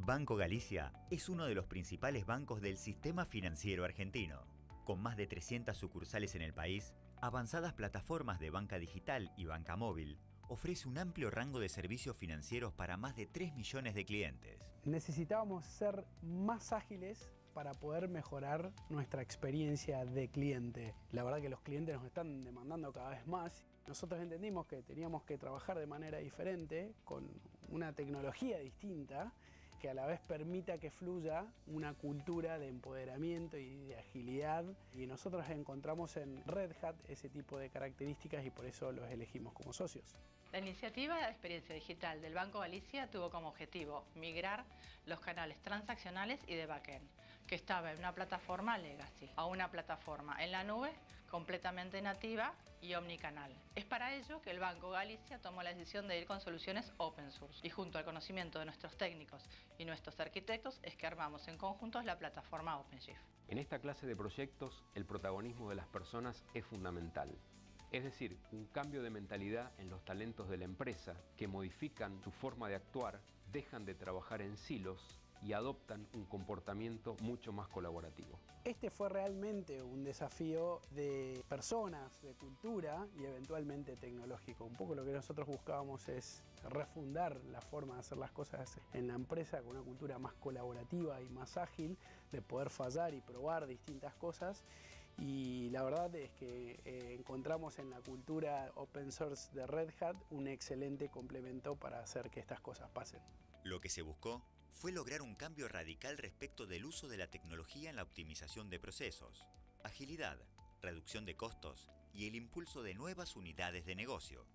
Banco Galicia es uno de los principales bancos del sistema financiero argentino. Con más de 300 sucursales en el país, avanzadas plataformas de banca digital y banca móvil, ofrece un amplio rango de servicios financieros para más de 3 millones de clientes. Necesitábamos ser más ágiles para poder mejorar nuestra experiencia de cliente. La verdad que los clientes nos están demandando cada vez más. Nosotros entendimos que teníamos que trabajar de manera diferente, con una tecnología distinta, que a la vez permita que fluya una cultura de empoderamiento y de agilidad. Y nosotros encontramos en Red Hat ese tipo de características y por eso los elegimos como socios. La iniciativa de experiencia digital del Banco Galicia tuvo como objetivo migrar los canales transaccionales y de backend, que estaba en una plataforma legacy, a una plataforma en la nube completamente nativa y omnicanal. Es para ello que el Banco Galicia tomó la decisión de ir con soluciones open source y junto al conocimiento de nuestros técnicos y nuestros arquitectos es que armamos en conjunto la plataforma OpenShift. En esta clase de proyectos el protagonismo de las personas es fundamental. Es decir, un cambio de mentalidad en los talentos de la empresa que modifican su forma de actuar, dejan de trabajar en silos y adoptan un comportamiento mucho más colaborativo. Este fue realmente un desafío de personas, de cultura y eventualmente tecnológico. Un poco lo que nosotros buscábamos es refundar la forma de hacer las cosas en la empresa con una cultura más colaborativa y más ágil, de poder fallar y probar distintas cosas. Y la verdad es que encontramos en la cultura open source de Red Hat un excelente complemento para hacer que estas cosas pasen. Lo que se buscó fue lograr un cambio radical respecto del uso de la tecnología en la optimización de procesos, agilidad, reducción de costos y el impulso de nuevas unidades de negocio.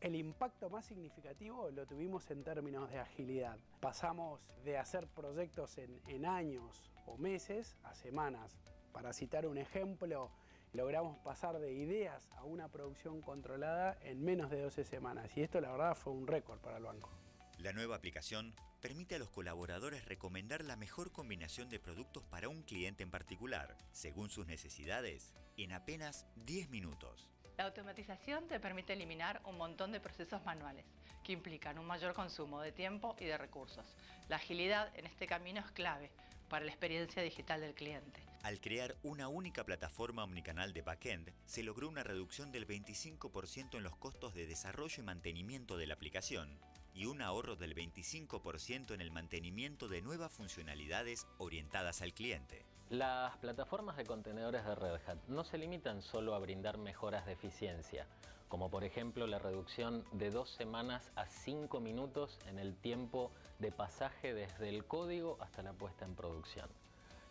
El impacto más significativo lo tuvimos en términos de agilidad. Pasamos de hacer proyectos en años o meses a semanas. Para citar un ejemplo, logramos pasar de ideas a una producción controlada en menos de 12 semanas. Y esto la verdad fue un récord para el banco. La nueva aplicación permite a los colaboradores recomendar la mejor combinación de productos para un cliente en particular, según sus necesidades, en apenas 10 minutos. La automatización te permite eliminar un montón de procesos manuales que implican un mayor consumo de tiempo y de recursos. La agilidad en este camino es clave para la experiencia digital del cliente. Al crear una única plataforma omnicanal de backend, se logró una reducción del 25% en los costos de desarrollo y mantenimiento de la aplicación y un ahorro del 25% en el mantenimiento de nuevas funcionalidades orientadas al cliente. Las plataformas de contenedores de Red Hat no se limitan solo a brindar mejoras de eficiencia, como por ejemplo la reducción de 2 semanas a 5 minutos en el tiempo de pasaje desde el código hasta la puesta en producción.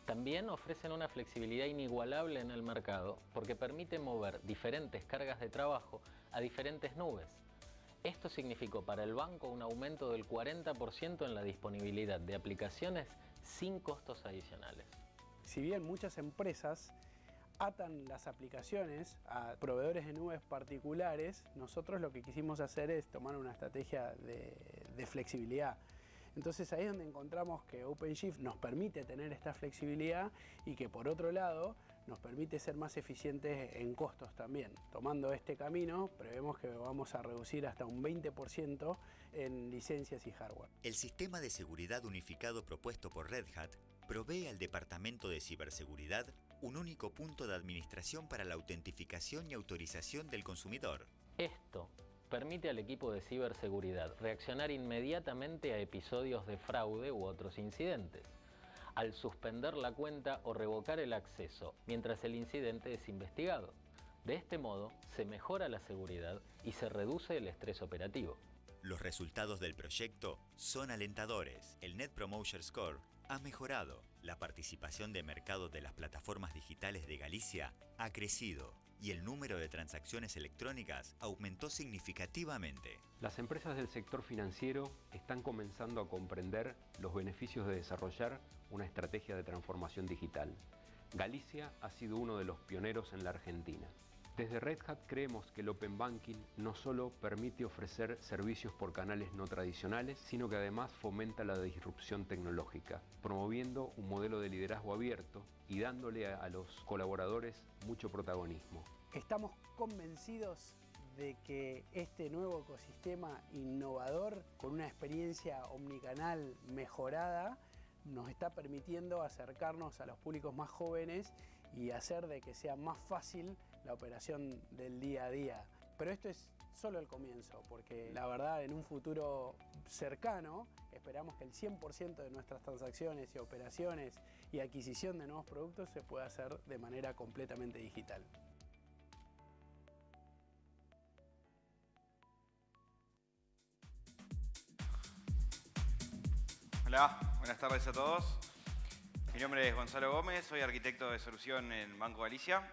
También ofrecen una flexibilidad inigualable en el mercado porque permite mover diferentes cargas de trabajo a diferentes nubes. Esto significó para el banco un aumento del 40% en la disponibilidad de aplicaciones sin costos adicionales. Si bien muchas empresas atan las aplicaciones a proveedores de nubes particulares, nosotros lo que quisimos hacer es tomar una estrategia de flexibilidad. Entonces ahí es donde encontramos que OpenShift nos permite tener esta flexibilidad y que por otro lado nos permite ser más eficientes en costos también. Tomando este camino, prevemos que vamos a reducir hasta un 20% en licencias y hardware. El sistema de seguridad unificado propuesto por Red Hat provee al Departamento de Ciberseguridad un único punto de administración para la autentificación y autorización del consumidor. Esto permite al equipo de ciberseguridad reaccionar inmediatamente a episodios de fraude u otros incidentes, al suspender la cuenta o revocar el acceso mientras el incidente es investigado. De este modo, se mejora la seguridad y se reduce el estrés operativo. Los resultados del proyecto son alentadores. El Net Promoter Score ha mejorado. La participación de mercado de las plataformas digitales de Galicia ha crecido y el número de transacciones electrónicas aumentó significativamente. Las empresas del sector financiero están comenzando a comprender los beneficios de desarrollar una estrategia de transformación digital. Galicia ha sido uno de los pioneros en la Argentina. Desde Red Hat creemos que el Open Banking no solo permite ofrecer servicios por canales no tradicionales, sino que además fomenta la disrupción tecnológica, promoviendo un modelo de liderazgo abierto y dándole a los colaboradores mucho protagonismo. Estamos convencidos de que este nuevo ecosistema innovador, con una experiencia omnicanal mejorada, nos está permitiendo acercarnos a los públicos más jóvenes y hacer de que sea más fácil la operación del día a día. Pero esto es solo el comienzo, porque la verdad en un futuro cercano esperamos que el 100% de nuestras transacciones y operaciones y adquisición de nuevos productos se pueda hacer de manera completamente digital. Hola, buenas tardes a todos. Mi nombre es Gonzalo Gómez, soy arquitecto de solución en Banco Galicia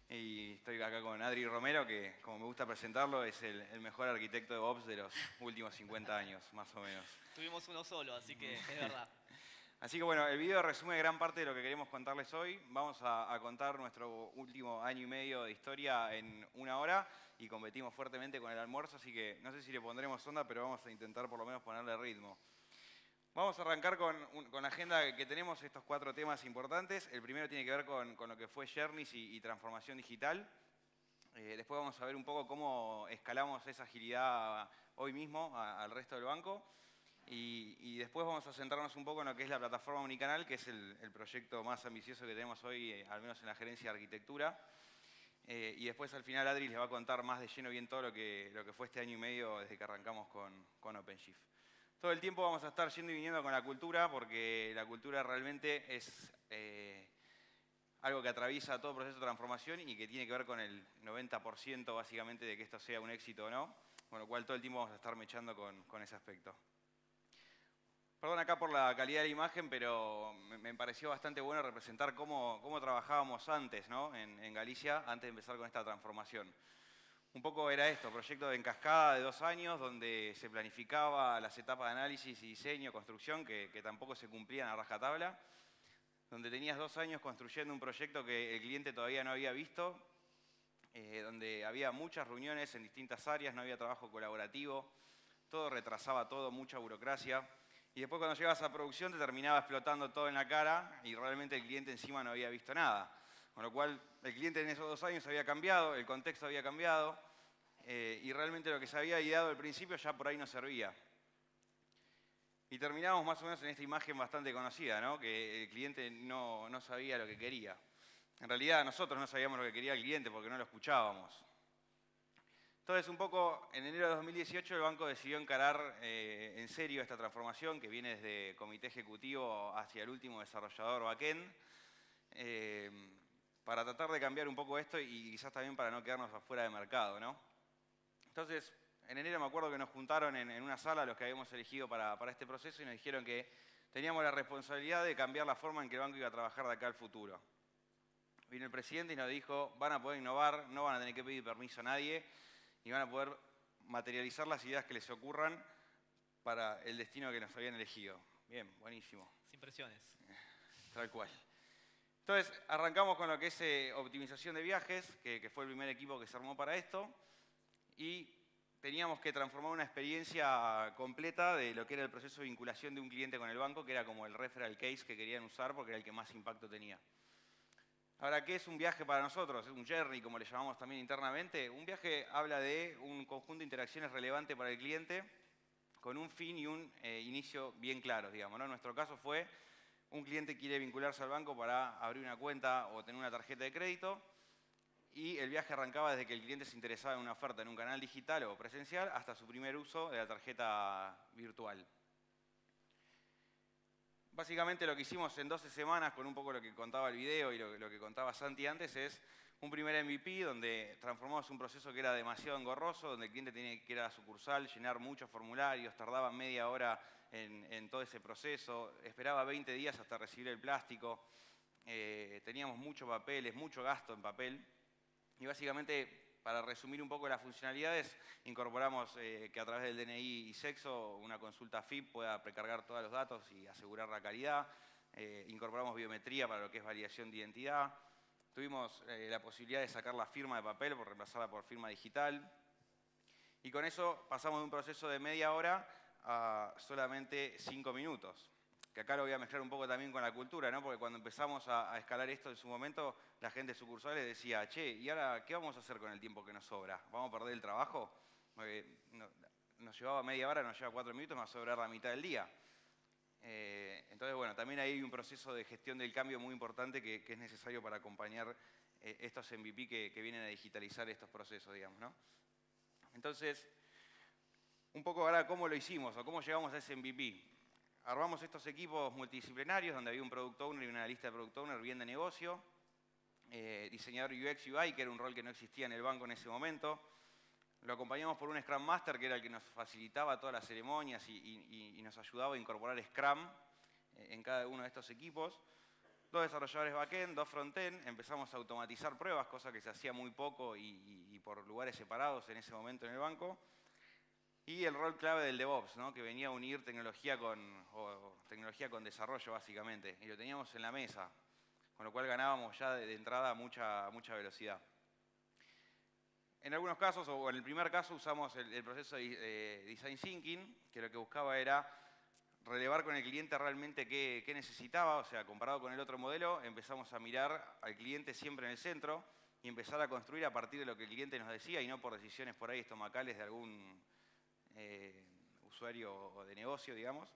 y estoy acá con Adri Romero, que como me gusta presentarlo es el mejor arquitecto de Ops de los últimos 50 años, más o menos. Tuvimos uno solo, así que es verdad. Así que bueno, el video resume gran parte de lo que queremos contarles hoy. Vamos a contar nuestro último año y medio de historia en 1 hora y competimos fuertemente con el almuerzo, así que no sé si le pondremos onda, pero vamos a intentar por lo menos ponerle ritmo. Vamos a arrancar con la agenda que tenemos, estos 4 temas importantes. El primero tiene que ver con lo que fue Journeys y transformación digital. Después vamos a ver un poco cómo escalamos esa agilidad hoy mismo al resto del banco. Y después vamos a centrarnos un poco en lo que es la plataforma Unicanal, que es el proyecto más ambicioso que tenemos hoy, al menos en la gerencia de arquitectura. Y después al final Adri les va a contar más de lleno bien todo lo que fue este año y medio desde que arrancamos con OpenShift. Todo el tiempo vamos a estar yendo y viniendo con la cultura, porque la cultura realmente es algo que atraviesa todo proceso de transformación y que tiene que ver con el 90% básicamente de que esto sea un éxito o no, con lo cual todo el tiempo vamos a estar mechando con ese aspecto. Perdón acá por la calidad de la imagen, pero me pareció bastante bueno representar cómo trabajábamos antes, ¿no? en Galicia, antes de empezar con esta transformación. Un poco era esto, proyecto en cascada de 2 años, donde se planificaba las etapas de análisis y diseño, construcción, que tampoco se cumplían a rajatabla, donde tenías 2 años construyendo un proyecto que el cliente todavía no había visto, donde había muchas reuniones en distintas áreas, no había trabajo colaborativo, todo retrasaba todo, mucha burocracia, y después cuando llegabas a producción te terminaba explotando todo en la cara y realmente el cliente encima no había visto nada. Con lo cual, el cliente en esos 2 años había cambiado, el contexto había cambiado y realmente lo que se había ideado al principio ya por ahí no servía. Y terminamos más o menos en esta imagen bastante conocida, ¿no? Que el cliente no sabía lo que quería. En realidad nosotros no sabíamos lo que quería el cliente porque no lo escuchábamos. Entonces, un poco en enero de 2018 el banco decidió encarar en serio esta transformación que viene desde comité ejecutivo hacia el último desarrollador backend. Para tratar de cambiar un poco esto y quizás también para no quedarnos afuera de mercado, ¿no? Entonces, en enero me acuerdo que nos juntaron en una sala los que habíamos elegido para este proceso y nos dijeron que teníamos la responsabilidad de cambiar la forma en que el banco iba a trabajar de acá al futuro. Vino el presidente y nos dijo, van a poder innovar, no van a tener que pedir permiso a nadie y van a poder materializar las ideas que les ocurran para el destino que nos habían elegido. Bien, buenísimo. Sin presiones. Tal cual. Entonces, arrancamos con lo que es optimización de viajes, que fue el primer equipo que se armó para esto, y teníamos que transformar una experiencia completa de lo que era el proceso de vinculación de un cliente con el banco, que era como el referral case que querían usar porque era el que más impacto tenía. Ahora, ¿qué es un viaje para nosotros? Es un journey, como le llamamos también internamente. Un viaje habla de un conjunto de interacciones relevante para el cliente con un fin y un inicio bien claros, digamos, ¿no? En nuestro caso fue un cliente quiere vincularse al banco para abrir una cuenta o tener una tarjeta de crédito y el viaje arrancaba desde que el cliente se interesaba en una oferta en un canal digital o presencial hasta su primer uso de la tarjeta virtual. Básicamente lo que hicimos en 12 semanas, con un poco lo que contaba el video y lo que contaba Santi antes, es un primer MVP donde transformamos un proceso que era demasiado engorroso, donde el cliente tenía que ir a la sucursal, llenar muchos formularios, tardaba media hora en todo ese proceso, esperaba 20 días hasta recibir el plástico, teníamos muchos papeles, mucho gasto en papel y básicamente, para resumir un poco las funcionalidades, incorporamos que a través del DNI y sexo una consulta FIP pueda precargar todos los datos y asegurar la calidad, incorporamos biometría para lo que es validación de identidad, tuvimos la posibilidad de sacar la firma de papel por reemplazarla por firma digital y con eso pasamos de un proceso de media hora a solamente 5 minutos. Que acá lo voy a mezclar un poco también con la cultura, ¿no? Porque cuando empezamos a escalar esto en su momento, la gente de sucursales decía, che, ¿y ahora qué vamos a hacer con el tiempo que nos sobra? ¿Vamos a perder el trabajo? Nos llevaba media hora, nos lleva 4 minutos, nos va a sobrar la mitad del día. Entonces, bueno, también hay un proceso de gestión del cambio muy importante que es necesario para acompañar estos MVP que vienen a digitalizar estos procesos, digamos, ¿no? Entonces, un poco ahora cómo lo hicimos o cómo llegamos a ese MVP. Armamos estos equipos multidisciplinarios donde había un Product Owner y una lista de Product Owner bien de negocio, diseñador UX UI, que era un rol que no existía en el banco en ese momento. Lo acompañamos por un Scrum Master, que era el que nos facilitaba todas las ceremonias y nos ayudaba a incorporar Scrum en cada uno de estos equipos. 2 desarrolladores backend, 2 frontend. Empezamos a automatizar pruebas, cosa que se hacía muy poco y por lugares separados en ese momento en el banco. Y el rol clave del DevOps, ¿no? Que venía a unir tecnología con desarrollo, básicamente. Y lo teníamos en la mesa, con lo cual ganábamos ya de entrada mucha velocidad. En algunos casos, o en el primer caso, usamos el proceso de Design Thinking, que lo que buscaba era relevar con el cliente realmente qué necesitaba. O sea, comparado con el otro modelo, empezamos a mirar al cliente siempre en el centro y empezar a construir a partir de lo que el cliente nos decía y no por decisiones por ahí estomacales de algún usuario o de negocio, digamos.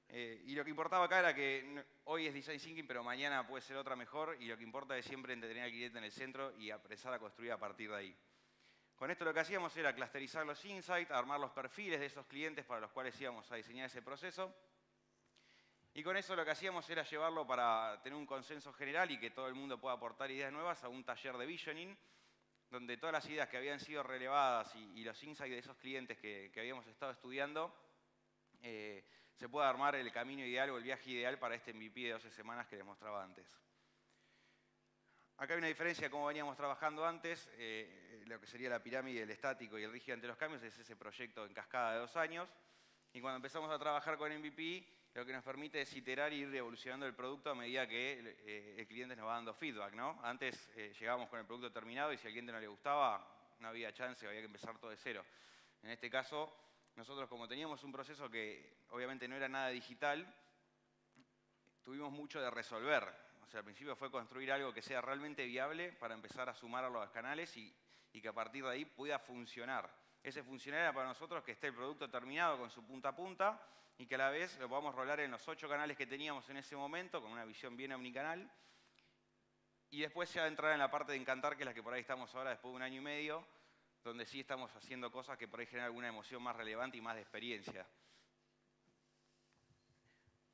Y lo que importaba acá era que hoy es Design Thinking, pero mañana puede ser otra mejor, y lo que importa es siempre entretener al cliente en el centro y empezar a construir a partir de ahí. Con esto lo que hacíamos era clusterizar los insights, armar los perfiles de esos clientes para los cuales íbamos a diseñar ese proceso. Y con eso lo que hacíamos era llevarlo para tener un consenso general y que todo el mundo pueda aportar ideas nuevas a un taller de visioning, donde todas las ideas que habían sido relevadas y los insights de esos clientes que habíamos estado estudiando, se pueda armar el camino ideal o el viaje ideal para este MVP de 12 semanas que les mostraba antes. Acá hay una diferencia de cómo veníamos trabajando antes. Lo que sería la pirámide, el estático y el rígido ante los cambios es ese proyecto en cascada de 2 años. Y cuando empezamos a trabajar con MVP, lo que nos permite es iterar e ir evolucionando el producto a medida que el cliente nos va dando feedback, ¿no? Antes llegábamos con el producto terminado y si al cliente no le gustaba, no había chance, había que empezar todo de cero. En este caso, nosotros como teníamos un proceso que obviamente no era nada digital, tuvimos mucho de resolver. O sea, al principio fue construir algo que sea realmente viable para empezar a sumar a los canales y que a partir de ahí pueda funcionar. Ese funcionar era para nosotros que esté el producto terminado con su punta a punta y que a la vez lo podamos rolar en los 8 canales que teníamos en ese momento, con una visión bien omnicanal. Y después ya entrar en la parte de encantar, que es la que por ahí estamos ahora después de 1 año y medio, donde sí estamos haciendo cosas que por ahí generan alguna emoción más relevante y más de experiencia.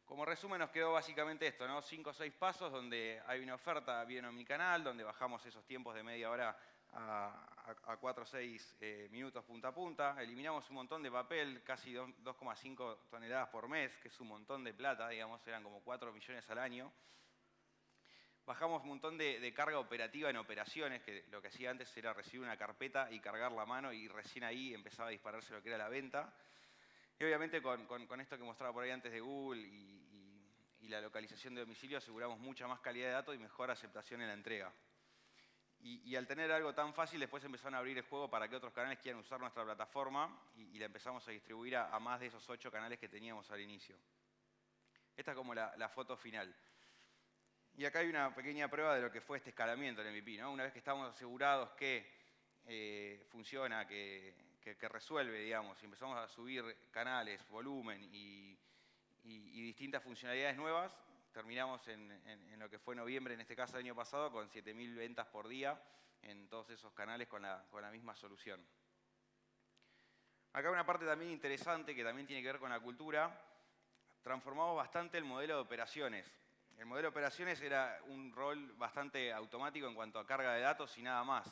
Como resumen nos quedó básicamente esto, ¿no? 5 o 6 pasos donde hay una oferta bien omnicanal, donde bajamos esos tiempos de media hora a 4 o 6 minutos punta a punta. Eliminamos un montón de papel, casi 2,5 toneladas por mes, que es un montón de plata, digamos, eran como 4 millones al año. Bajamos un montón de carga operativa en operaciones, que lo que hacía antes era recibir una carpeta y cargar la mano y recién ahí empezaba a dispararse lo que era la venta. Y obviamente con esto que mostraba por ahí antes de Google y la localización de domicilio aseguramos mucha más calidad de datos y mejor aceptación en la entrega. Y al tener algo tan fácil, después empezaron a abrir el juego para que otros canales quieran usar nuestra plataforma y la empezamos a distribuir a más de esos 8 canales que teníamos al inicio. Esta es como la foto final. Y acá hay una pequeña prueba de lo que fue este escalamiento del MVP, ¿no? Una vez que estamos asegurados que funciona, que resuelve, digamos, y empezamos a subir canales, volumen y distintas funcionalidades nuevas, terminamos en lo que fue noviembre, en este caso el año pasado, con 7.000 ventas por día en todos esos canales con la misma solución. Acá una parte también interesante que también tiene que ver con la cultura. Transformamos bastante el modelo de operaciones. El modelo de operaciones era un rol bastante automático en cuanto a carga de datos y nada más.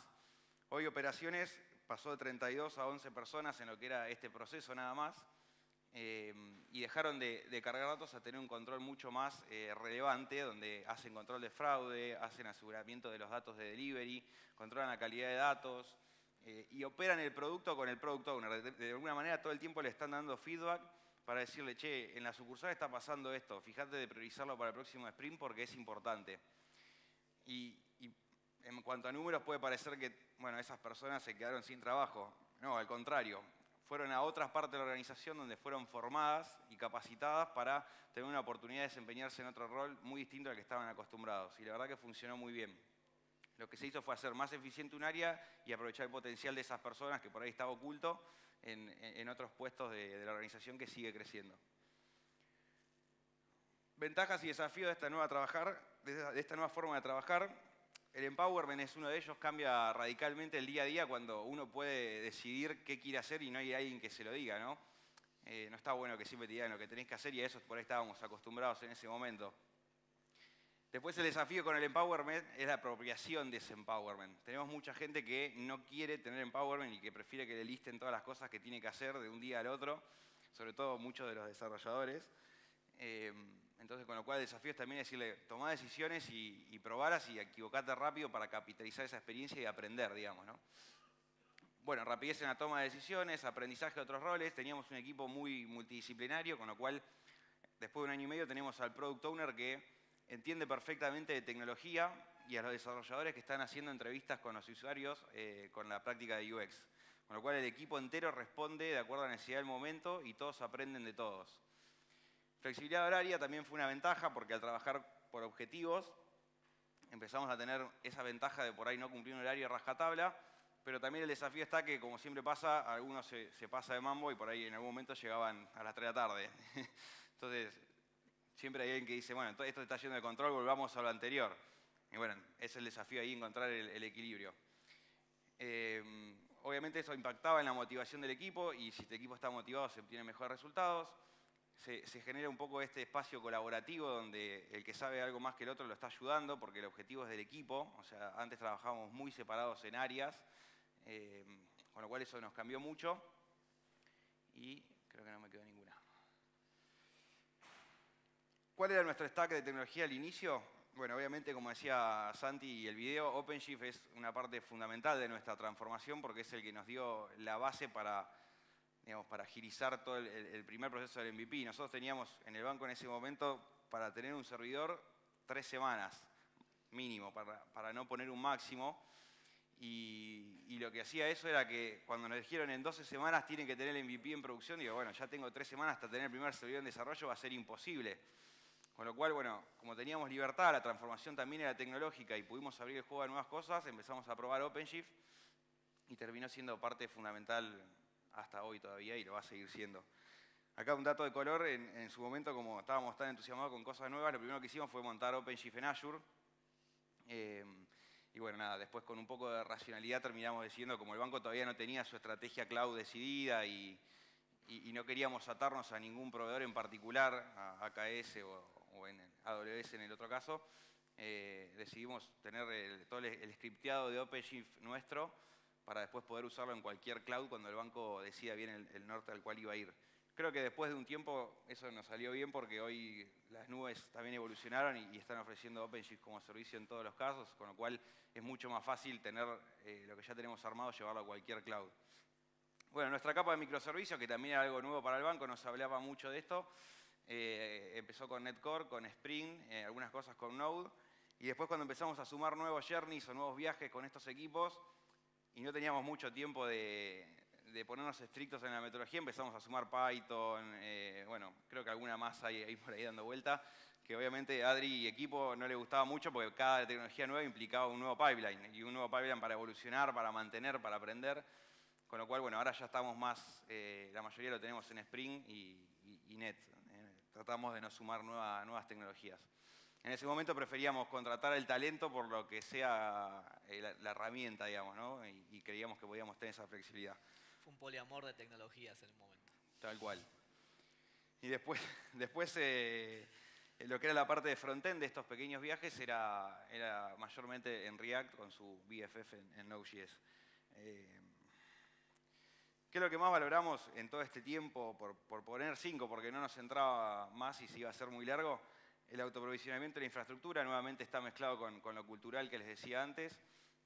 Hoy operaciones pasó de 32 a 11 personas en lo que era este proceso nada más. Y dejaron de cargar datos a tener un control mucho más relevante, donde hacen control de fraude, hacen aseguramiento de los datos de delivery, controlan la calidad de datos y operan el producto con el Product Owner. De alguna manera todo el tiempo le están dando feedback para decirle, che, en la sucursal está pasando esto, fíjate de priorizarlo para el próximo sprint porque es importante. Y en cuanto a números puede parecer que bueno, esas personas se quedaron sin trabajo. No, al contrario. Fueron a otras partes de la organización donde fueron formadas y capacitadas para tener una oportunidad de desempeñarse en otro rol muy distinto al que estaban acostumbrados. Y la verdad que funcionó muy bien. Lo que se hizo fue hacer más eficiente un área y aprovechar el potencial de esas personas que por ahí estaba oculto en otros puestos de la organización que sigue creciendo. Ventajas y desafíos de esta nueva forma de trabajar. El empowerment es uno de ellos, cambia radicalmente el día a día cuando uno puede decidir qué quiere hacer y no hay alguien que se lo diga, ¿no? No está bueno que siempre te digan lo que tenés que hacer y a eso por ahí estábamos acostumbrados en ese momento. Después el desafío con el empowerment es la apropiación de ese empowerment. Tenemos mucha gente que no quiere tener empowerment y que prefiere que le listen todas las cosas que tiene que hacer de un día al otro, sobre todo muchos de los desarrolladores. Entonces, con lo cual el desafío es también decirle, tomá decisiones y probarlas y equivocate rápido para capitalizar esa experiencia y aprender, digamos, ¿no? Bueno, rapidez en la toma de decisiones, aprendizaje de otros roles. Teníamos un equipo muy multidisciplinario, con lo cual, después de un año y medio, tenemos al Product Owner que entiende perfectamente de tecnología y a los desarrolladores que están haciendo entrevistas con los usuarios con la práctica de UX. Con lo cual, el equipo entero responde de acuerdo a la necesidad del momento y todos aprenden de todos. Flexibilidad horaria también fue una ventaja porque al trabajar por objetivos empezamos a tener esa ventaja de por ahí no cumplir un horario a rajatabla, pero también el desafío está que, como siempre pasa, algunos se pasa de mambo y por ahí en algún momento llegaban a las 3 de la tarde. Entonces, siempre hay alguien que dice, bueno, esto está yendo de control, volvamos a lo anterior. Y bueno, ese es el desafío ahí, encontrar el equilibrio. Obviamente eso impactaba en la motivación del equipo y si el equipo está motivado se obtienen mejores resultados. Se genera un poco este espacio colaborativo donde el que sabe algo más que el otro lo está ayudando porque el objetivo es del equipo. O sea, antes trabajábamos muy separados en áreas, con lo cual eso nos cambió mucho y creo que no me quedó ninguna. ¿Cuál era nuestro stack de tecnología al inicio? Bueno, obviamente, como decía Santi y el video, OpenShift es una parte fundamental de nuestra transformación porque es el que nos dio la base para agilizar todo el primer proceso del MVP. Nosotros teníamos en el banco en ese momento, para tener un servidor, 3 semanas mínimo, para no poner un máximo. Y lo que hacía eso era que cuando nos dijeron en 12 semanas tienen que tener el MVP en producción, digo, bueno, ya tengo 3 semanas hasta tener el primer servidor en desarrollo, va a ser imposible. Con lo cual, bueno, como teníamos libertad, la transformación también era tecnológica y pudimos abrir el juego a nuevas cosas, empezamos a probar OpenShift y terminó siendo parte fundamental hasta hoy todavía y lo va a seguir siendo. Acá un dato de color, en su momento, como estábamos tan entusiasmados con cosas nuevas, lo primero que hicimos fue montar OpenShift en Azure. Y bueno, nada, después con un poco de racionalidad terminamos decidiendo, como el banco todavía no tenía su estrategia cloud decidida y no queríamos atarnos a ningún proveedor en particular, a AKS o en AWS en el otro caso, decidimos tener todo el scripteado de OpenShift nuestro para después poder usarlo en cualquier cloud cuando el banco decida bien el norte al cual iba a ir. Creo que después de un tiempo eso nos salió bien porque hoy las nubes también evolucionaron y están ofreciendo OpenShift como servicio en todos los casos, con lo cual es mucho más fácil tener lo que ya tenemos armado, llevarlo a cualquier cloud. Bueno, nuestra capa de microservicios, que también era algo nuevo para el banco, nos hablaba mucho de esto. Empezó con NetCore, con Spring, algunas cosas con Node. Y después cuando empezamos a sumar nuevos journeys o nuevos viajes con estos equipos, y no teníamos mucho tiempo de ponernos estrictos en la metodología, empezamos a sumar Python, bueno, creo que alguna más hay por ahí dando vuelta, que obviamente a Adri y equipo no le gustaba mucho porque cada tecnología nueva implicaba un nuevo pipeline, y un nuevo pipeline para evolucionar, para mantener, para aprender. Con lo cual, bueno, ahora ya estamos más, la mayoría lo tenemos en Spring y Net. Tratamos de no sumar nuevas tecnologías. En ese momento preferíamos contratar el talento por lo que sea la herramienta, digamos, ¿no? Y creíamos que podíamos tener esa flexibilidad. Fue un poliamor de tecnologías en el momento. Tal cual. Y después lo que era la parte de frontend de estos pequeños viajes era mayormente en React con su BFF en Node.js. ¿Qué es lo que más valoramos en todo este tiempo? Por poner 5, porque no nos entraba más y se iba a ser muy largo. El autoprovisionamiento de la infraestructura nuevamente está mezclado con lo cultural que les decía antes.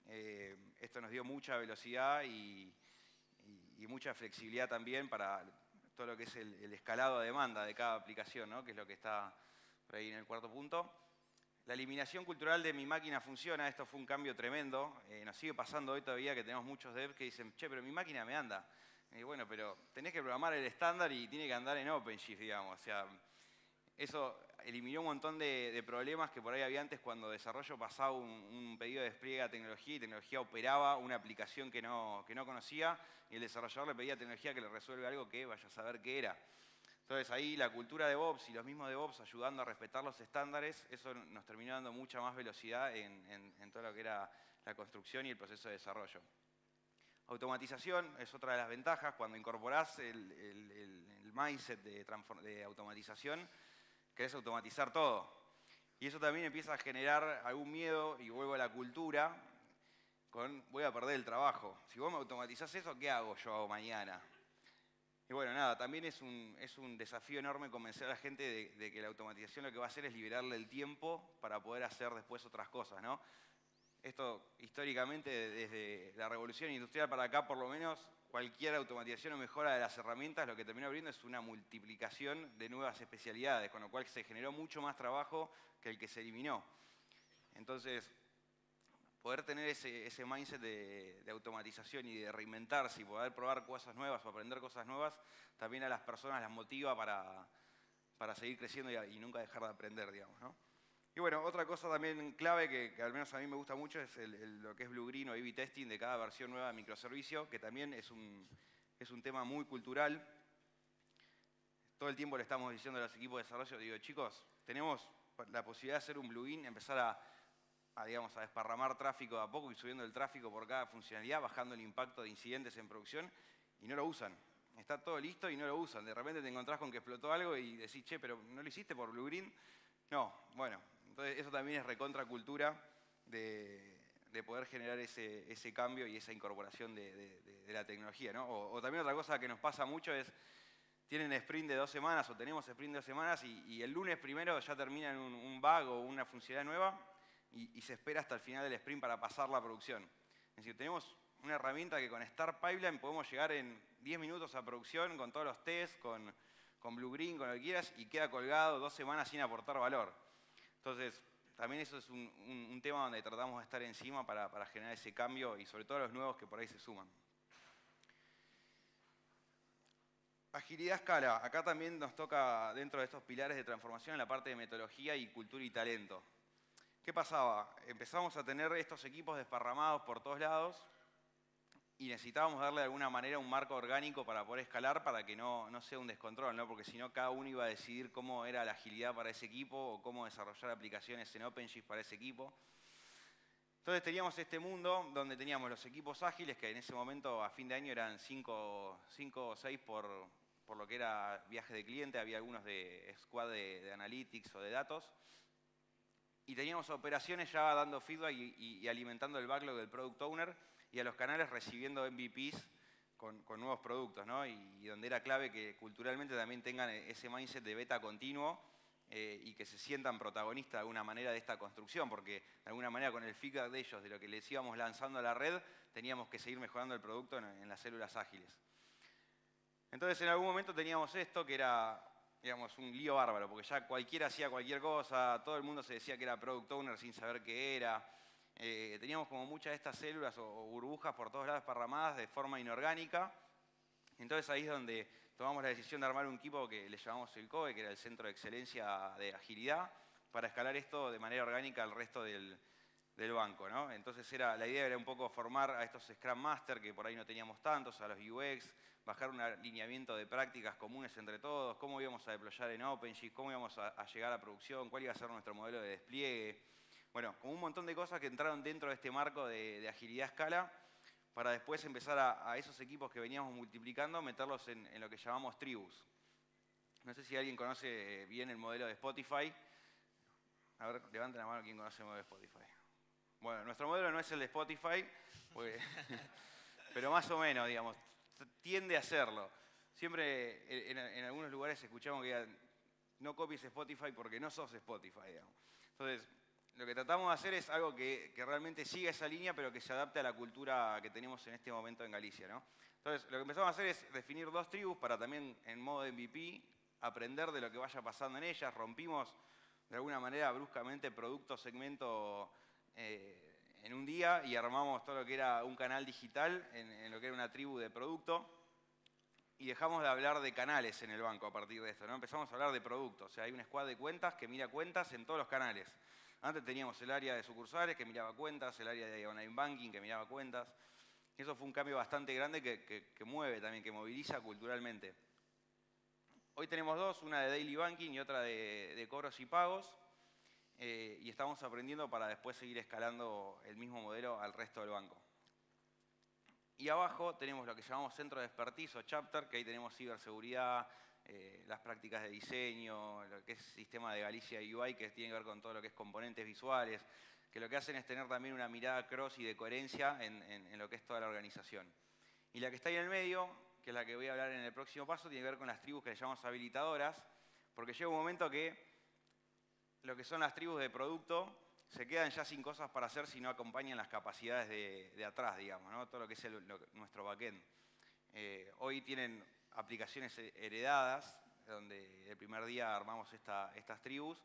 Esto nos dio mucha velocidad y mucha flexibilidad también para todo lo que es el escalado a demanda de cada aplicación, ¿no? Que es lo que está por ahí en el cuarto punto. La eliminación cultural de mi máquina funciona. Esto fue un cambio tremendo. Nos sigue pasando hoy todavía que tenemos muchos devs que dicen, che, pero mi máquina me anda. Y bueno, pero tenés que programar el estándar y tiene que andar en OpenShift, digamos. O sea, eso eliminó un montón de problemas que por ahí había antes cuando desarrollo pasaba un pedido de despliegue a tecnología y tecnología operaba una aplicación que no conocía y el desarrollador le pedía a tecnología que le resuelva algo que vaya a saber qué era. Entonces ahí la cultura de DevOps y los mismos DevOps ayudando a respetar los estándares, eso nos terminó dando mucha más velocidad en todo lo que era la construcción y el proceso de desarrollo. Automatización es otra de las ventajas. Cuando incorporás el mindset de automatización, querés automatizar todo. Y eso también empieza a generar algún miedo, y vuelvo a la cultura, con voy a perder el trabajo. Si vos me automatizás eso, ¿qué hago yo mañana? Y bueno, nada, también es un desafío enorme convencer a la gente de que la automatización lo que va a hacer es liberarle el tiempo para poder hacer después otras cosas, ¿no? Esto, históricamente, desde la revolución industrial para acá, por lo menos, cualquier automatización o mejora de las herramientas, lo que terminó abriendo es una multiplicación de nuevas especialidades, con lo cual se generó mucho más trabajo que el que se eliminó. Entonces, poder tener ese mindset de automatización y de reinventarse y poder probar cosas nuevas o aprender cosas nuevas, también a las personas las motiva para seguir creciendo y nunca dejar de aprender, digamos, ¿no? Y bueno, otra cosa también clave que al menos a mí me gusta mucho es lo que es Blue Green o A/B testing de cada versión nueva de microservicio, que también es un tema muy cultural. Todo el tiempo le estamos diciendo a los equipos de desarrollo, digo, chicos, tenemos la posibilidad de hacer un Blue Green, empezar a desparramar tráfico de a poco y subiendo el tráfico por cada funcionalidad, bajando el impacto de incidentes en producción, y no lo usan. Está todo listo y no lo usan. De repente te encontrás con que explotó algo y decís, che, pero ¿no lo hiciste por Blue Green? No, bueno. Entonces eso también es recontra cultura de poder generar ese cambio y esa incorporación de la tecnología, ¿no? O también otra cosa que nos pasa mucho es, tienen sprint de 2 semanas o tenemos sprint de 2 semanas y el lunes primero ya terminan un bug o una funcionalidad nueva y se espera hasta el final del sprint para pasar la producción. Es decir, tenemos una herramienta que con Start Pipeline podemos llegar en 10 minutos a producción con todos los tests, con Blue Green, con lo que quieras, y queda colgado 2 semanas sin aportar valor. Entonces, también eso es un tema donde tratamos de estar encima para generar ese cambio y sobre todo los nuevos que por ahí se suman. Agilidad a escala. Acá también nos toca, dentro de estos pilares de transformación, en la parte de metodología y cultura y talento. ¿Qué pasaba? Empezamos a tener estos equipos desparramados por todos lados y necesitábamos darle de alguna manera un marco orgánico para poder escalar para que no sea un descontrol, ¿no? Porque si no, cada uno iba a decidir cómo era la agilidad para ese equipo o cómo desarrollar aplicaciones en OpenShift para ese equipo. Entonces teníamos este mundo donde teníamos los equipos ágiles, que en ese momento a fin de año eran 5 o 6 por lo que era viaje de cliente, había algunos de squad de analytics o de datos. Y teníamos operaciones ya dando feedback y alimentando el backlog del product owner y a los canales recibiendo MVPs con nuevos productos, ¿no? Y donde era clave que culturalmente también tengan ese mindset de beta continuo y que se sientan protagonistas de alguna manera de esta construcción, porque de alguna manera con el feedback de ellos, de lo que les íbamos lanzando a la red, teníamos que seguir mejorando el producto en las células ágiles. Entonces en algún momento teníamos esto que era, digamos, un lío bárbaro, porque ya cualquiera hacía cualquier cosa, todo el mundo se decía que era product owner sin saber qué era. Teníamos como muchas de estas células o burbujas por todos lados esparramadas de forma inorgánica. Entonces ahí es donde tomamos la decisión de armar un equipo que le llamamos el COE, que era el Centro de Excelencia de Agilidad, para escalar esto de manera orgánica al resto del banco, ¿no? Entonces la idea era un poco formar a estos Scrum Master, que por ahí no teníamos tantos, a los UX, bajar un alineamiento de prácticas comunes entre todos, cómo íbamos a deployar en OpenShift, cómo íbamos a llegar a producción, cuál iba a ser nuestro modelo de despliegue. Bueno, como un montón de cosas que entraron dentro de este marco de agilidad a escala, para después empezar a esos equipos que veníamos multiplicando, meterlos en lo que llamamos tribus. No sé si alguien conoce bien el modelo de Spotify. A ver, levanten la mano quien conoce el modelo de Spotify. Bueno, nuestro modelo no es el de Spotify, pero más o menos, digamos, tiende a serlo. Siempre en algunos lugares escuchamos que digan, no copies Spotify porque no sos Spotify, digamos. Entonces, lo que tratamos de hacer es algo que realmente siga esa línea, pero que se adapte a la cultura que tenemos en este momento en Galicia, ¿no? Entonces, lo que empezamos a hacer es definir 2 tribus para también, en modo de MVP, aprender de lo que vaya pasando en ellas. Rompimos, de alguna manera, bruscamente, producto, segmento en un día y armamos todo lo que era un canal digital en lo que era una tribu de producto. Y dejamos de hablar de canales en el banco a partir de esto, ¿no? Empezamos a hablar de productos. O sea, hay un squad de cuentas que mira cuentas en todos los canales. Antes teníamos el área de sucursales que miraba cuentas, el área de online banking que miraba cuentas. Eso fue un cambio bastante grande que mueve también, que moviliza culturalmente. Hoy tenemos dos, una de Daily Banking y otra de cobros y pagos. Y estamos aprendiendo para después seguir escalando el mismo modelo al resto del banco. Y abajo tenemos lo que llamamos centro de expertise o chapter, que ahí tenemos ciberseguridad, las prácticas de diseño, lo que es sistema de Galicia UI, que tiene que ver con todo lo que es componentes visuales, que lo que hacen es tener también una mirada cross y de coherencia en lo que es toda la organización. Y la que está ahí en el medio, que es la que voy a hablar en el próximo paso, tiene que ver con las tribus que le llamamos habilitadoras, porque llega un momento que lo que son las tribus de producto se quedan ya sin cosas para hacer si no acompañan las capacidades de atrás, digamos, ¿no? Todo lo que es nuestro backend. Hoy tienen aplicaciones heredadas, donde el primer día armamos estas tribus,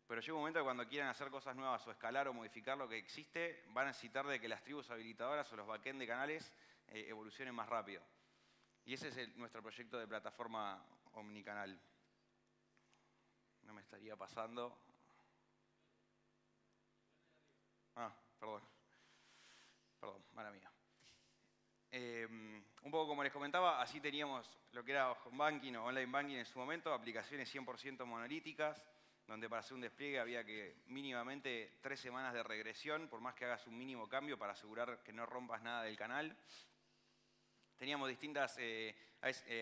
pero llega un momento que cuando quieran hacer cosas nuevas o escalar o modificar lo que existe, van a necesitar de que las tribus habilitadoras o los backend de canales evolucionen más rápido. Y ese es nuestro proyecto de plataforma omnicanal. No me estaría pasando. Perdón. Perdón, mala mía. Un poco como les comentaba, así teníamos lo que era home banking o online banking en su momento, aplicaciones 100% monolíticas, donde para hacer un despliegue había que mínimamente 3 semanas de regresión, por más que hagas un mínimo cambio para asegurar que no rompas nada del canal. Teníamos distintas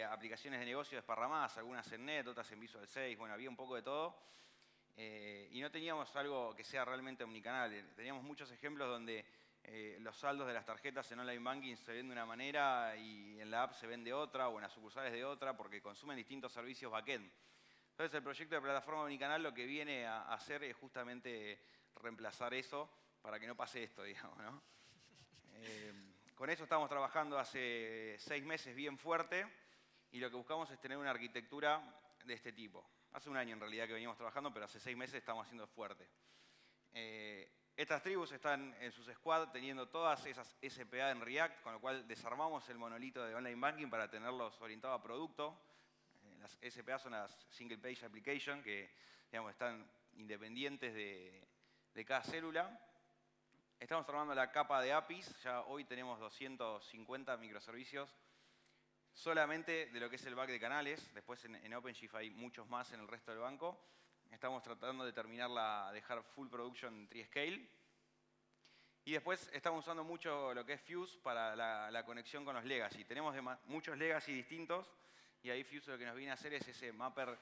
aplicaciones de negocio desparramadas, algunas en Net, otras en Visual 6, bueno, había un poco de todo. Y no teníamos algo que sea realmente omnicanal. Teníamos muchos ejemplos donde los saldos de las tarjetas en online banking se ven de una manera y en la app se ven de otra o en las sucursales de otra porque consumen distintos servicios backend. Entonces el proyecto de plataforma omnicanal lo que viene a hacer es justamente reemplazar eso para que no pase esto, digamos, ¿no? Con eso estamos trabajando hace 6 meses bien fuerte y lo que buscamos es tener una arquitectura de este tipo. Hace un año en realidad que venimos trabajando, pero hace 6 meses estamos haciendo fuerte. Estas tribus están en sus squads teniendo todas esas SPA en React, con lo cual desarmamos el monolito de online banking para tenerlos orientados a producto. Las SPA son las Single Page Application, que digamos, están independientes de cada célula. Estamos armando la capa de APIs, ya hoy tenemos 250 microservicios solamente de lo que es el back de canales. Después en OpenShift hay muchos más en el resto del banco. Estamos tratando de dejar full production Triescale. Y después estamos usando mucho lo que es Fuse para la conexión con los legacy. Tenemos muchos legacy distintos y ahí Fuse lo que nos viene a hacer es ese mapper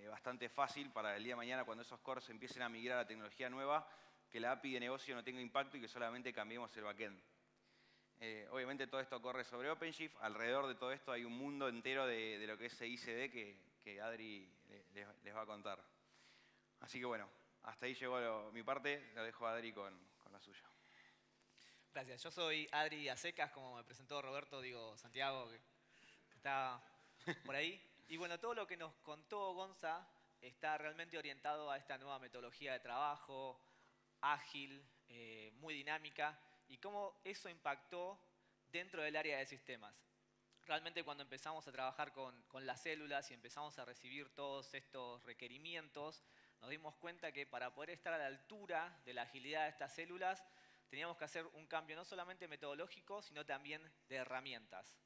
bastante fácil para el día de mañana cuando esos cores empiecen a migrar a tecnología nueva, que la API de negocio no tenga impacto y que solamente cambiemos el backend. Obviamente todo esto corre sobre OpenShift. Alrededor de todo esto hay un mundo entero de lo que es CICD que Adri les va a contar. Así que bueno, hasta ahí llegó mi parte. Lo dejo a Adri con la suya. Gracias. Yo soy Adri Acecas, como me presentó Roberto, digo Santiago, que está por ahí. Y bueno, todo lo que nos contó Gonza está realmente orientado a esta nueva metodología de trabajo, ágil, muy dinámica, y cómo eso impactó dentro del área de sistemas. Realmente cuando empezamos a trabajar con las células y empezamos a recibir todos estos requerimientos, nos dimos cuenta que para poder estar a la altura de la agilidad de estas células, teníamos que hacer un cambio no solamente metodológico, sino también de herramientas.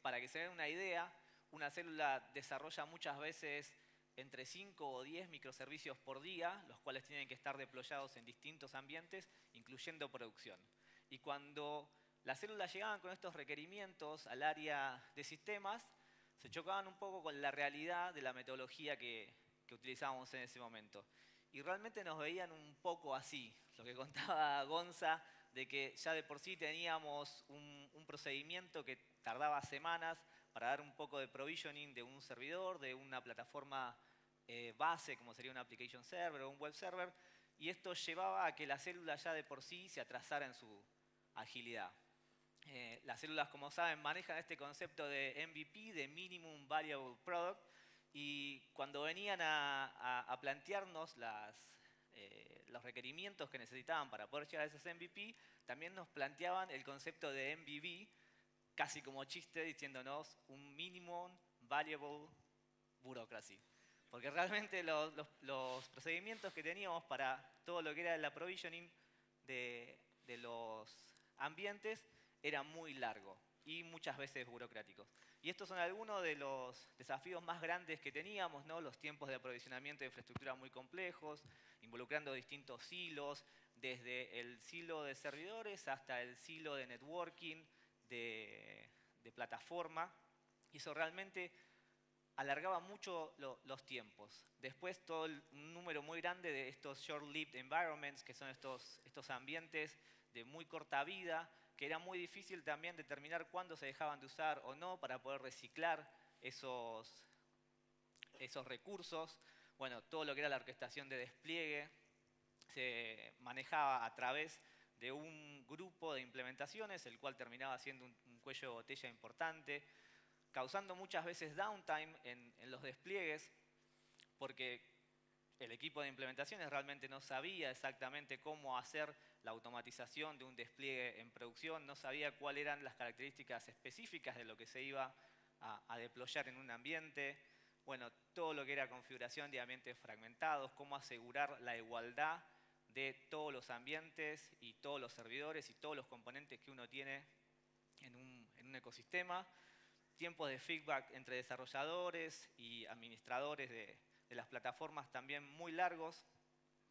Para que se den una idea, una célula desarrolla muchas veces entre 5 o 10 microservicios por día, los cuales tienen que estar deployados en distintos ambientes, incluyendo producción. Y cuando las células llegaban con estos requerimientos al área de sistemas, se chocaban un poco con la realidad de la metodología que utilizábamos en ese momento. Y realmente nos veían un poco así, lo que contaba Gonza, de que ya de por sí teníamos un procedimiento que tardaba semanas para dar un poco de provisioning de un servidor, de una plataforma base, como sería un application server o un web server, y esto llevaba a que la célula ya de por sí se atrasara en su agilidad. Las células, como saben, manejan este concepto de MVP, de Minimum Viable Product, y cuando venían a plantearnos los requerimientos que necesitaban para poder llegar a esos MVP, también nos planteaban el concepto de MVB, casi como chiste, diciéndonos un Minimum Viable Bureaucracy. Porque realmente los procedimientos que teníamos para todo lo que era la provisioning de los ambientes era muy largo. y muchas veces burocráticos. Y estos son algunos de los desafíos más grandes que teníamos, ¿no? Los tiempos de aprovisionamiento de infraestructura muy complejos, involucrando distintos silos, desde el silo de servidores hasta el silo de networking, de plataforma, y eso realmente alargaba mucho los tiempos. Después todo un número muy grande de estos short-lived environments, que son estos ambientes de muy corta vida, que era muy difícil también determinar cuándo se dejaban de usar o no para poder reciclar esos recursos. Bueno, todo lo que era la orquestación de despliegue se manejaba a través de un grupo de implementaciones, el cual terminaba siendo un cuello de botella importante, causando muchas veces downtime en los despliegues, porque el equipo de implementaciones realmente no sabía exactamente cómo hacer la automatización de un despliegue en producción, no sabía cuáles eran las características específicas de lo que se iba a deployar en un ambiente. Bueno, todo lo que era configuración de ambientes fragmentados, cómo asegurar la igualdad de todos los ambientes y todos los servidores y todos los componentes que uno tiene en un ecosistema. Tiempos de feedback entre desarrolladores y administradores de las plataformas también muy largos,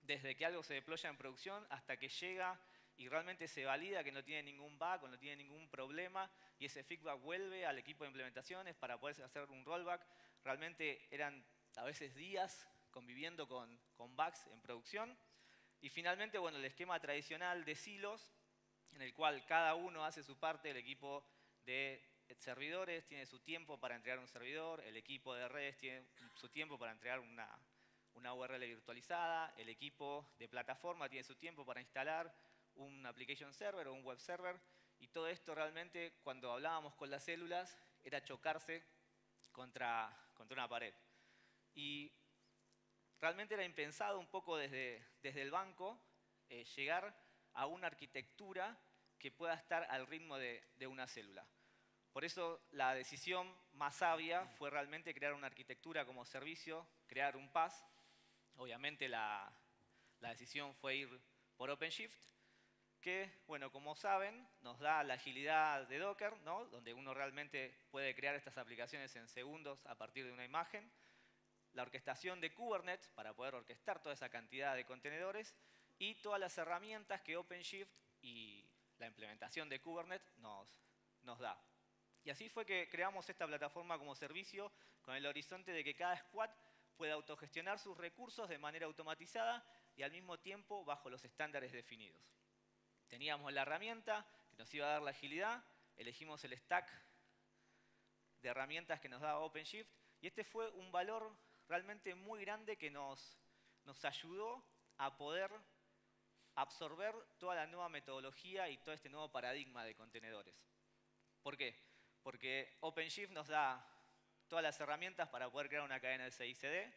desde que algo se deploya en producción hasta que llega y realmente se valida que no tiene ningún bug o no tiene ningún problema, y ese feedback vuelve al equipo de implementaciones para poder hacer un rollback. Realmente eran a veces días conviviendo con bugs en producción. Y finalmente, bueno, el esquema tradicional de silos, en el cual cada uno hace su parte. El equipo de servidores tiene su tiempo para entregar un servidor, el equipo de redes tiene su tiempo para entregar una URL virtualizada, el equipo de plataforma tiene su tiempo para instalar un application server o un web server, y todo esto realmente, cuando hablábamos con las células, era chocarse contra una pared. Y realmente era impensado un poco desde el banco llegar a una arquitectura que pueda estar al ritmo de una célula. Por eso la decisión más sabia fue realmente crear una arquitectura como servicio, crear un PaaS. Obviamente la decisión fue ir por OpenShift, que, bueno, como saben, nos da la agilidad de Docker, ¿no? Donde uno realmente puede crear estas aplicaciones en segundos a partir de una imagen. La orquestación de Kubernetes para poder orquestar toda esa cantidad de contenedores, y todas las herramientas que OpenShift y la implementación de Kubernetes nos da. Y así fue que creamos esta plataforma como servicio con el horizonte de que cada squad pueda autogestionar sus recursos de manera automatizada y al mismo tiempo bajo los estándares definidos. Teníamos la herramienta que nos iba a dar la agilidad, elegimos el stack de herramientas que nos daba OpenShift, y este fue un valor realmente muy grande que nos ayudó a poder absorber toda la nueva metodología y todo este nuevo paradigma de contenedores. ¿Por qué? Porque OpenShift nos da todas las herramientas para poder crear una cadena de CI/CD,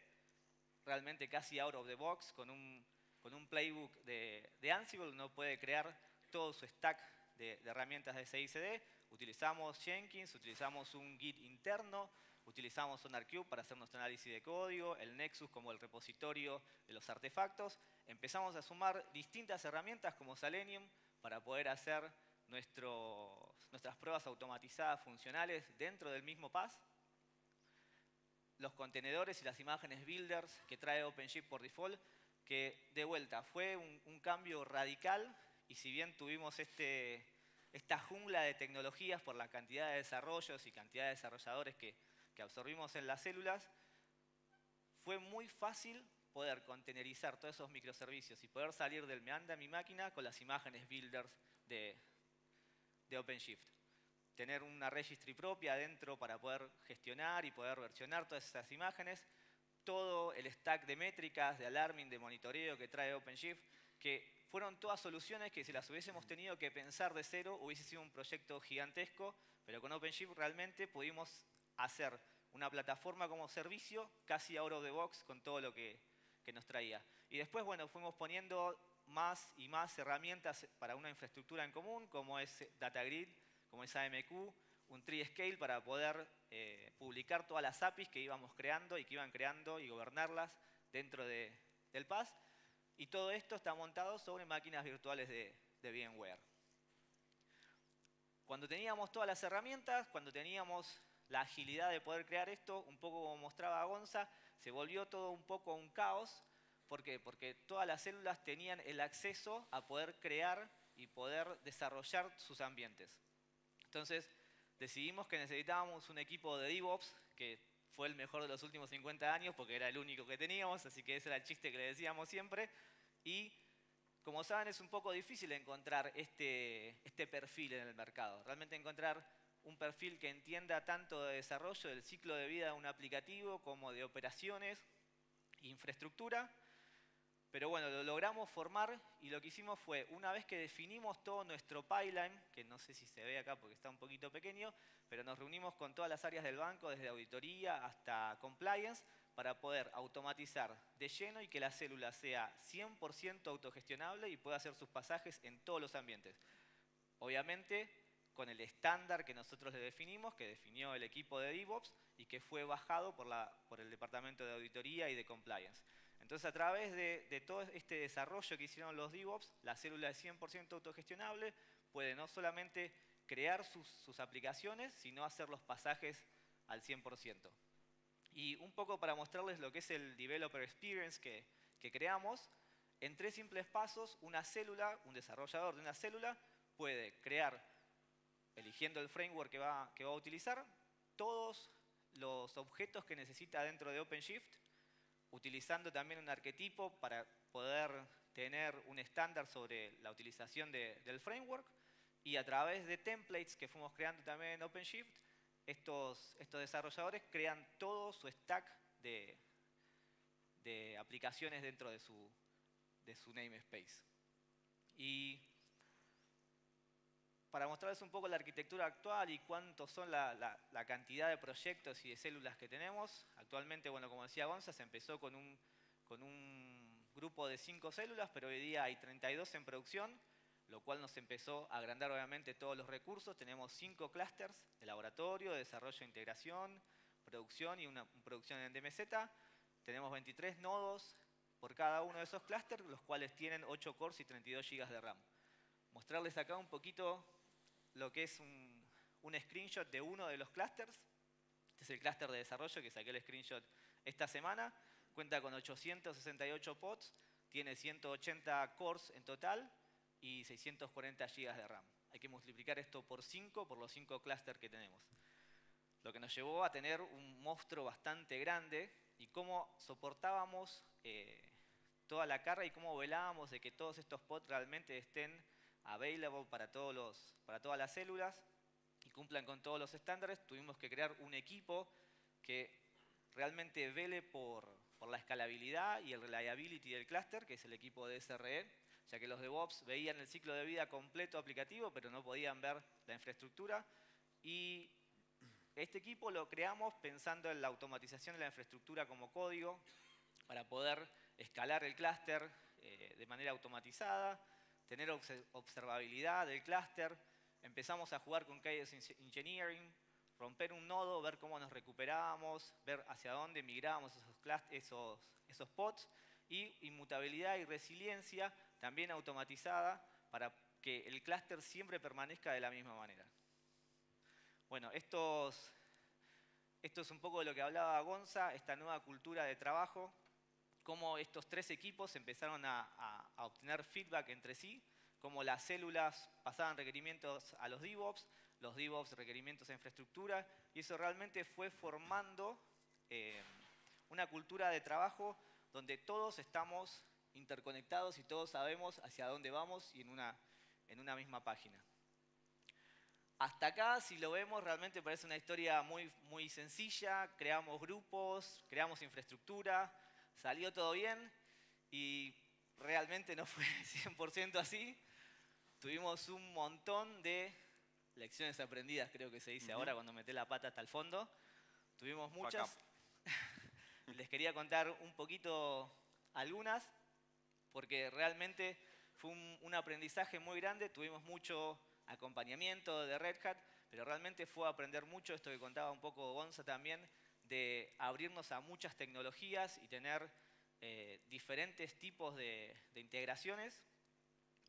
realmente casi out of the box, con un playbook de Ansible uno puede crear todo su stack de herramientas de CI/CD. Utilizamos Jenkins, utilizamos un Git interno, utilizamos SonarQube para hacer nuestro análisis de código, el Nexus como el repositorio de los artefactos. Empezamos a sumar distintas herramientas como Selenium para poder hacer nuestras pruebas automatizadas funcionales dentro del mismo PaaS. Los contenedores y las imágenes builders que trae OpenShift por default, que de vuelta fue un cambio radical, y si bien tuvimos esta jungla de tecnologías por la cantidad de desarrollos y cantidad de desarrolladores que absorbimos en las células, fue muy fácil poder contenerizar todos esos microservicios y poder salir del me anda mi máquina con las imágenes builders de OpenShift. Tener una registry propia adentro para poder gestionar y poder versionar todas esas imágenes. Todo el stack de métricas, de alarming, de monitoreo que trae OpenShift, que fueron todas soluciones que si las hubiésemos tenido que pensar de cero hubiese sido un proyecto gigantesco, pero con OpenShift realmente pudimos hacer una plataforma como servicio casi out of the box con todo lo que nos traía. Y después, bueno, fuimos poniendo más y más herramientas para una infraestructura en común, como es DataGrid, como es AMQ, un tree scale para poder publicar todas las APIs que íbamos creando y que iban creando y gobernarlas dentro del PaaS. Y todo esto está montado sobre máquinas virtuales de VMware. Cuando teníamos todas las herramientas, cuando teníamos la agilidad de poder crear esto, un poco como mostraba Gonza, se volvió todo un poco un caos. ¿Por qué? Porque todas las células tenían el acceso a poder crear y poder desarrollar sus ambientes. Entonces, decidimos que necesitábamos un equipo de DevOps, que fue el mejor de los últimos 50 años, porque era el único que teníamos, así que ese era el chiste que le decíamos siempre. Y, como saben, es un poco difícil encontrar este perfil en el mercado. Realmente encontrar un perfil que entienda tanto de desarrollo del ciclo de vida de un aplicativo, como de operaciones, infraestructura. Pero bueno, lo logramos formar y lo que hicimos fue, una vez que definimos todo nuestro pipeline, que no sé si se ve acá porque está un poquito pequeño, pero nos reunimos con todas las áreas del banco, desde auditoría hasta compliance, para poder automatizar de lleno y que la célula sea 100% autogestionable y pueda hacer sus pasajes en todos los ambientes. Obviamente, con el estándar que nosotros le definimos, que definió el equipo de DevOps y que fue bajado por el departamento de auditoría y de compliance. Entonces, a través de todo este desarrollo que hicieron los DevOps, la célula es 100% autogestionable, puede no solamente crear sus aplicaciones, sino hacer los pasajes al 100%. Y un poco para mostrarles lo que es el Developer Experience que creamos, en 3 simples pasos, una célula, un desarrollador de una célula, puede crear, eligiendo el framework que va a utilizar, todos los objetos que necesita dentro de OpenShift, utilizando también un arquetipo para poder tener un estándar sobre la utilización del framework, y a través de templates que fuimos creando también en OpenShift, estos desarrolladores crean todo su stack de aplicaciones dentro de su namespace. Y para mostrarles un poco la arquitectura actual y cuántos son la cantidad de proyectos y de células que tenemos. Actualmente, bueno, como decía Gonza, se empezó con un grupo de 5 células, pero hoy día hay 32 en producción, lo cual nos empezó a agrandar obviamente todos los recursos. Tenemos 5 clústeres de laboratorio, de desarrollo e integración, producción y una producción en DMZ. Tenemos 23 nodos por cada uno de esos clústeres, los cuales tienen 8 cores y 32 GB de RAM. Mostrarles acá un poquito lo que es un screenshot de uno de los clústeres. Este es el clúster de desarrollo que saqué el screenshot esta semana. Cuenta con 868 pods, tiene 180 cores en total y 640 GB de RAM. Hay que multiplicar esto por 5 por los 5 clústeres que tenemos. Lo que nos llevó a tener un monstruo bastante grande y cómo soportábamos toda la carga y cómo velábamos de que todos estos pods realmente estén available para todas las células y cumplan con todos los estándares. Tuvimos que crear un equipo que realmente vele por la escalabilidad y el reliability del clúster, que es el equipo de SRE, ya que los DevOps veían el ciclo de vida completo aplicativo, pero no podían ver la infraestructura. Y este equipo lo creamos pensando en la automatización de la infraestructura como código, para poder escalar el clúster de manera automatizada, tener observabilidad del clúster. Empezamos a jugar con Chaos Engineering, romper un nodo, ver cómo nos recuperábamos, ver hacia dónde migrábamos esos pods, y inmutabilidad y resiliencia también automatizada para que el clúster siempre permanezca de la misma manera. Bueno, esto es un poco de lo que hablaba Gonza, esta nueva cultura de trabajo, cómo estos 3 equipos empezaron a obtener feedback entre sí, cómo las células pasaban requerimientos a los DevOps requerimientos a infraestructura, y eso realmente fue formando una cultura de trabajo donde todos estamos interconectados y todos sabemos hacia dónde vamos y en una misma página. Hasta acá, si lo vemos, realmente parece una historia muy, muy sencilla. Creamos grupos, creamos infraestructura, salió todo bien y realmente no fue 100% así. Tuvimos un montón de lecciones aprendidas, creo que se dice ahora, cuando meté la pata hasta el fondo. Tuvimos muchas. Les quería contar un poquito algunas, porque realmente fue un aprendizaje muy grande. Tuvimos mucho acompañamiento de Red Hat, pero realmente fue aprender mucho, esto que contaba un poco Gonza también, de abrirnos a muchas tecnologías y tener diferentes tipos de integraciones,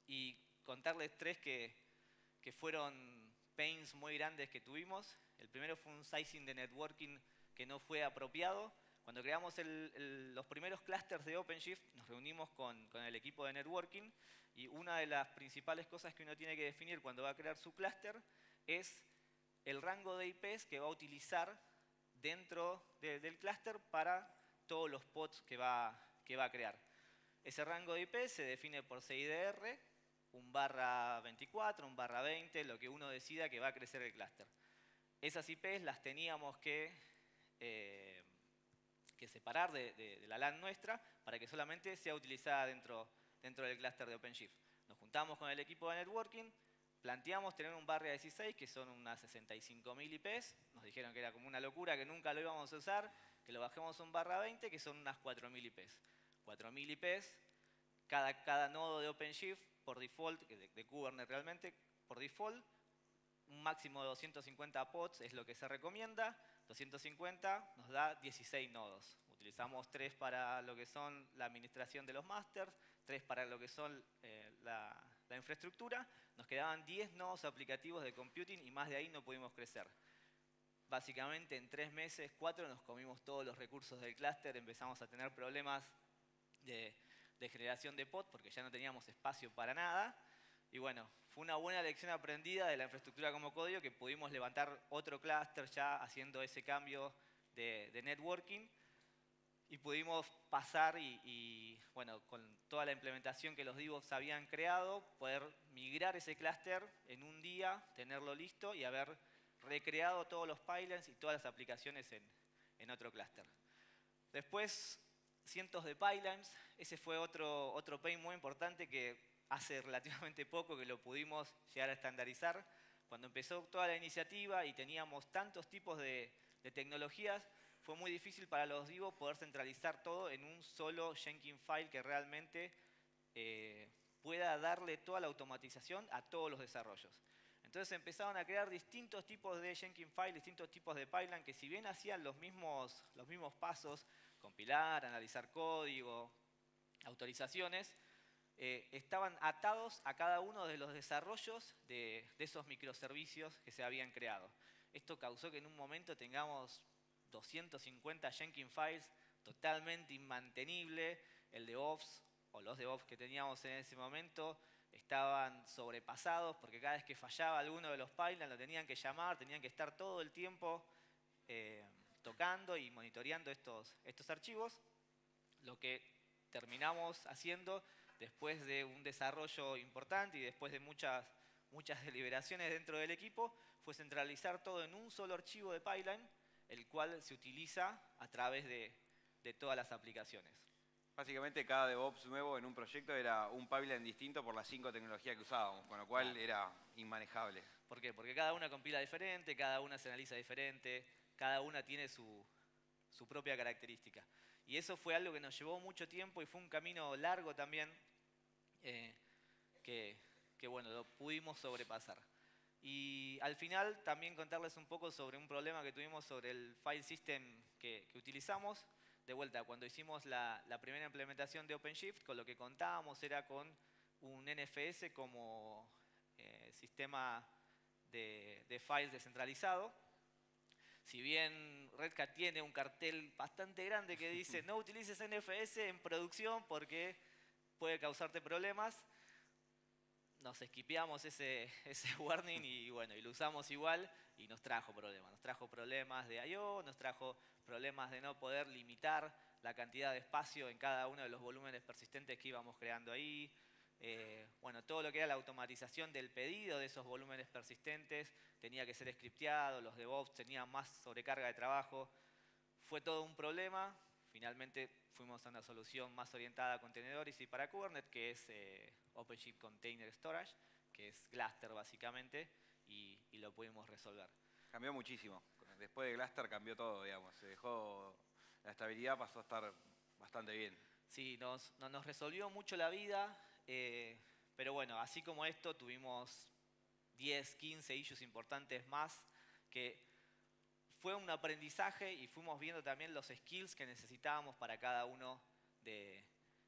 y contarles 3 que fueron pains muy grandes que tuvimos. El primero fue un sizing de networking que no fue apropiado. Cuando creamos los primeros clusters de OpenShift, nos reunimos con el equipo de networking y una de las principales cosas que uno tiene que definir cuando va a crear su clúster es el rango de IPs que va a utilizar dentro del clúster para todos los pods que va a crear. Ese rango de IP se define por CIDR, un /24, un /20, lo que uno decida que va a crecer el clúster. Esas IPs las teníamos que separar de la LAN nuestra para que solamente sea utilizada dentro del clúster de OpenShift. Nos juntamos con el equipo de networking, planteamos tener un /16, que son unas 65.000 IPs. Nos dijeron que era como una locura, que nunca lo íbamos a usar, que lo bajemos a un /20, que son unas 4.000 IPs. 4.000 IPs, cada nodo de OpenShift, por default, de Kubernetes realmente, por default, un máximo de 250 pods es lo que se recomienda. 250 nos da 16 nodos. Utilizamos 3 para lo que son la administración de los masters, 3 para lo que son la infraestructura. Nos quedaban 10 nodos aplicativos de computing y más de ahí no pudimos crecer. Básicamente en 3 meses, 4, nos comimos todos los recursos del clúster, empezamos a tener problemas de generación de pod porque ya no teníamos espacio para nada. Y bueno, fue una buena lección aprendida de la infraestructura como código que pudimos levantar otro clúster ya haciendo ese cambio de networking y pudimos pasar y bueno, con toda la implementación que los DevOps habían creado, poder migrar ese clúster en un día, tenerlo listo y haber recreado todos los pipelines y todas las aplicaciones en otro clúster. Después, cientos de pipelines. Ese fue otro pain muy importante que hace relativamente poco que lo pudimos llegar a estandarizar. Cuando empezó toda la iniciativa y teníamos tantos tipos de tecnologías, fue muy difícil para los DevOps poder centralizar todo en un solo Jenkins file que realmente pueda darle toda la automatización a todos los desarrollos. Entonces empezaron a crear distintos tipos de Jenkins file, distintos tipos de pipeline que si bien hacían los mismos pasos, compilar, analizar código, autorizaciones, estaban atados a cada uno de los desarrollos de esos microservicios que se habían creado. Esto causó que en un momento tengamos 250 Jenkins files totalmente inmantenible. El DevOps o los DevOps que teníamos en ese momento estaban sobrepasados porque cada vez que fallaba alguno de los pipelines lo tenían que llamar, tenían que estar todo el tiempo tocando y monitoreando estos archivos. Lo que terminamos haciendo después de un desarrollo importante y después de muchas deliberaciones dentro del equipo fue centralizar todo en un solo archivo de pipeline, el cual se utiliza a través de todas las aplicaciones. Básicamente cada DevOps nuevo en un proyecto era un pipeline distinto por las 5 tecnologías que usábamos, con lo cual era inmanejable. ¿Por qué? Porque cada una compila diferente, cada una se analiza diferente, cada una tiene su propia característica. Y eso fue algo que nos llevó mucho tiempo y fue un camino largo también que bueno, lo pudimos sobrepasar. Y al final también contarles un poco sobre un problema que tuvimos sobre el file system que utilizamos. De vuelta, cuando hicimos la primera implementación de OpenShift, con lo que contábamos era con un NFS como sistema de files descentralizado. Si bien Red Hat tiene un cartel bastante grande que dice no utilices NFS en producción porque puede causarte problemas, nos esquipeamos ese warning y bueno, y lo usamos igual y nos trajo problemas. Nos trajo problemas de I/O, nos trajo problemas de no poder limitar la cantidad de espacio en cada uno de los volúmenes persistentes que íbamos creando ahí. Bueno, todo lo que era la automatización del pedido de esos volúmenes persistentes tenía que ser scripteado, los DevOps tenían más sobrecarga de trabajo. Fue todo un problema. Finalmente fuimos a una solución más orientada a contenedores y para Kubernetes, que es OpenShift Container Storage, que es Gluster básicamente, y lo pudimos resolver. Cambió muchísimo. Después de Gluster cambió todo, digamos. Se dejó, la estabilidad pasó a estar bastante bien. Sí, nos resolvió mucho la vida, pero bueno, así como esto, tuvimos 10, 15 issues importantes más que fue un aprendizaje y fuimos viendo también los skills que necesitábamos para cada uno de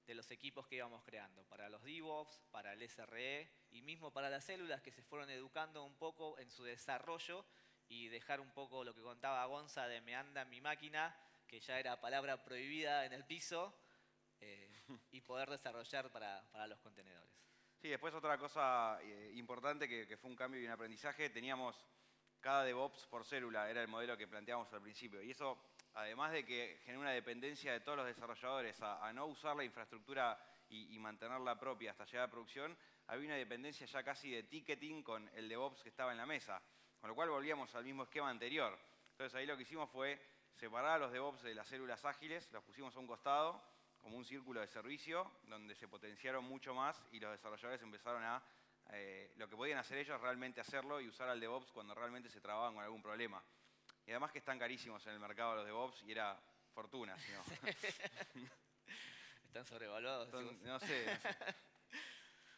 de los equipos que íbamos creando, para los DevOps, para el SRE y mismo para las células que se fueron educando un poco en su desarrollo y dejar un poco lo que contaba Gonza de me anda mi máquina, que ya era palabra prohibida en el piso, y poder desarrollar para los contenedores. Sí, después otra cosa importante que fue un cambio y un aprendizaje, teníamos cada DevOps por célula, era el modelo que planteábamos al principio. Y eso, además de que genera una dependencia de todos los desarrolladores a no usar la infraestructura y mantenerla propia hasta llegar a producción, había una dependencia ya casi de ticketing con el DevOps que estaba en la mesa. Con lo cual volvíamos al mismo esquema anterior. Entonces ahí lo que hicimos fue separar a los DevOps de las células ágiles, los pusimos a un costado, como un círculo de servicio, donde se potenciaron mucho más y los desarrolladores empezaron a, lo que podían hacer ellos, realmente hacerlo y usar al DevOps cuando realmente se trababan con algún problema. Y además que están carísimos en el mercado los DevOps y era fortuna, si no. Están sobrevaluados. No sé.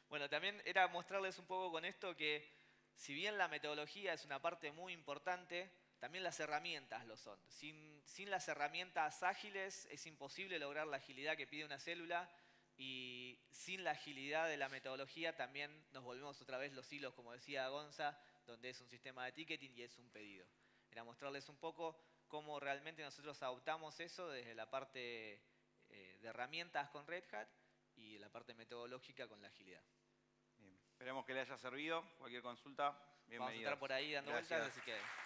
Bueno, también era mostrarles un poco con esto que si bien la metodología es una parte muy importante, también las herramientas lo son. Sin las herramientas ágiles es imposible lograr la agilidad que pide una célula y sin la agilidad de la metodología también nos volvemos otra vez los hilos, como decía Gonza, donde es un sistema de ticketing y es un pedido. Era mostrarles un poco cómo realmente nosotros adoptamos eso desde la parte de herramientas con Red Hat y la parte metodológica con la agilidad. Bien. Esperemos que le haya servido. Cualquier consulta, bienvenido. Vamos a estar por ahí dando Gracias. vueltas, así que...